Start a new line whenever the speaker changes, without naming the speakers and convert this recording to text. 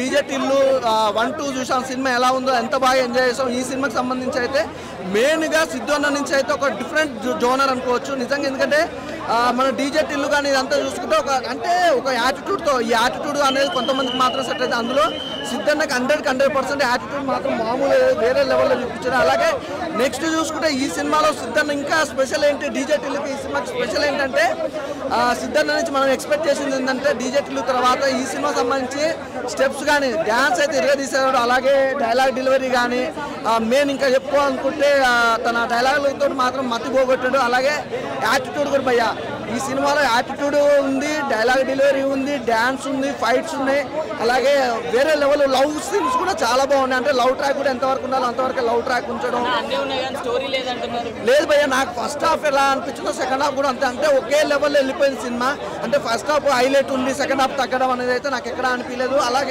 DJ Tillu 1, 2 చూసాం cinema ఎలా ఉందో ఎంత బాగా ఎంజాయ్ చేసాం. ఈ సినిమాకి సంబంధించి అయితే మెయిన్గా సిద్ధు అన్న నుంచి అయితే ఒక డిఫరెంట్ జోనర్ అనుకోవచ్చు నిజంగా. ఎందుకంటే మన డీజే టిల్లు కానీ ఇదంతా చూసుకుంటే ఒక యాటిట్యూడ్తో ఈ యాటిట్యూడ్ అనేది కొంతమందికి మాత్రం సెట్ అయితే అందులో సిద్ధన్నకి 100% యాటిట్యూడ్ మాత్రం మామూలు వేరే లెవెల్లో చూపించారు. అలాగే నెక్స్ట్ చూసుకుంటే ఈ సినిమాలో సిద్ధన్న ఇంకా స్పెషల్ ఏంటి, డీజే టిల్లుకి ఈ సినిమాకి స్పెషల్ ఏంటంటే సిద్ధన్న నుంచి మనం ఎక్స్పెక్ట్ చేసింది ఏంటంటే డీజే టిల్లు తర్వాత ఈ సినిమా సంబంధించి స్టెప్స్ కానీ డ్యాన్స్ అయితే ఇరగదీశాడు. అలాగే డైలాగ్ డెలివరీ కానీ మెయిన్ ఇంకా చెప్పుకోవాలనుకుంటే తన డైలాగులతో మాత్రం మతిపోగొట్టాడు. అలాగే యాటిట్యూడ్ కూడా భయ్యా ఈ సినిమాలో యాటిట్యూడ్ ఉంది, డైలాగ్ డెలివరీ ఉంది, డ్యాన్స్ ఉంది, ఫైట్స్ ఉన్నాయి. అలాగే వేరే లెవెల్ లవ్ సీన్స్ కూడా చాలా బాగున్నాయి. అంటే లవ్ ట్రాక్ కూడా ఎంతవరకు ఉండాలో అంతవరకు లవ్ ట్రాక్ ఉంచడం లేదు భయ్యా. నాకు ఫస్ట్ హాఫ్ ఎలా అనిపించిందో సెకండ్ హాఫ్ కూడా అంతే. అంటే ఒకే లెవెల్లో వెళ్ళిపోయింది సినిమా. అంటే ఫస్ట్ హాఫ్ హైలైట్ ఉంది, సెకండ్ హాఫ్ తగ్గడం అనేది అయితే నాకు ఎక్కడ అనిపించలేదు. అలాగే